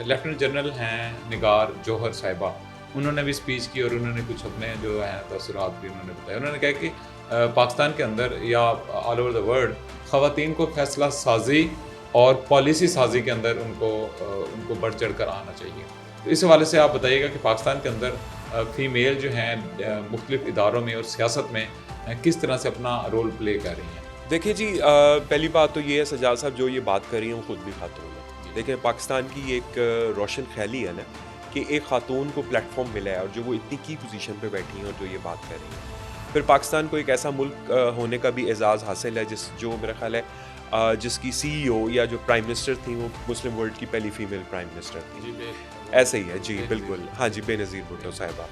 Lieutenant general ہیں نگار جوہر صاحبہ، انہوں نے بھی اسپیچ کی اور انہوں نے کچھ اپنے جو ہیں تاثرات بھی انہوں نے بتائے. انہوں نے کہا کہ پاکستان کے اندر یا آل اوور دا ورلڈ خواتین کو فیصلہ سازی اور پالیسی سازی کے اندر ان کو بڑھ چڑھ کر آنا چاہیے. تو اس حوالے سے آپ بتائیے گا کہ پاکستان کے اندر فیمیل جو ہیں مختلف اداروں میں اور سیاست میں کس طرح سے اپنا رول پلے کر رہی ہیں. دیکھیں جی، پہلی بات تو یہ ہے سجاد صاحب جو یہ بات کر رہی ہیں وہ خود بھی خاتون ہے. دیکھیں پاکستان کی ایک روشن خیالی ہے نا کہ ایک خاتون کو پلیٹ فارم ملا ہے اور جو وہ اتنی کی پوزیشن پہ بیٹھی ہیں اور جو یہ بات کر رہی ہیں. پھر پاکستان کو ایک ایسا ملک ہونے کا بھی اعزاز حاصل ہے جو میرا خیال ہے جس کی سی ای او یا جو پرائم منسٹر تھیں وہ مسلم ورلڈ کی پہلی فیمیل پرائم منسٹر تھیں. ایسے ہی ہے جی بالکل. ہاں جی، بے نظیر بھٹو صاحبہ.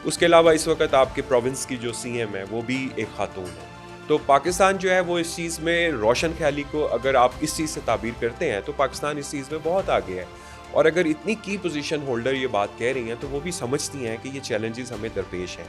اس کے علاوہ اس وقت آپ کے پروونس کی جو سی ایم ہے وہ بھی ایک خاتون ہے. تو پاکستان جو ہے وہ اس چیز میں روشن خیالی کو اگر آپ اس چیز سے تعبیر کرتے ہیں تو پاکستان اس چیز میں بہت آگے ہے. اور اگر اتنی کی پوزیشن ہولڈر یہ بات کہہ رہی ہیں تو وہ بھی سمجھتی ہیں کہ یہ چیلنجز ہمیں درپیش ہیں.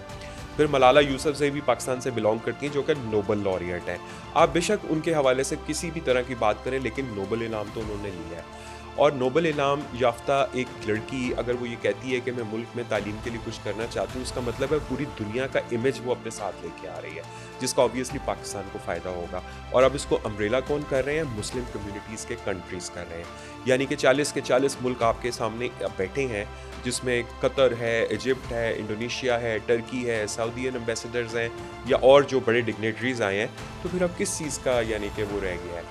پھر ملالہ یوسف زئی بھی پاکستان سے بلانگ کرتی ہیں جو کہ نوبل لاریٹ ہیں. آپ بے شک ان کے حوالے سے کسی بھی طرح کی بات کریں لیکن نوبل انعام تو انہوں نے لیا ہے. اور نوبل انعام یافتہ ایک لڑکی اگر وہ یہ کہتی ہے کہ میں ملک میں تعلیم کے لیے کچھ کرنا چاہتی ہوں، اس کا مطلب ہے پوری دنیا کا امیج وہ اپنے ساتھ لے کے آ رہی ہے جس کا آبویسلی پاکستان کو فائدہ ہوگا. اور اب اس کو امبریلا کون کر رہے ہیں؟ مسلم کمیونٹیز کے کنٹریز کر رہے ہیں. یعنی کہ 40 کے 40 ملک آپ کے سامنے بیٹھے ہیں جس میں قطر ہے، ایجپٹ ہے، انڈونیشیا ہے، ٹرکی ہے، سعودین ایمبیسڈرز ہیں یا اور جو بڑے ڈگنیٹریز آئے ہیں. تو پھر اب کس چیز کا یعنی کہ وہ رہ گیا ہے؟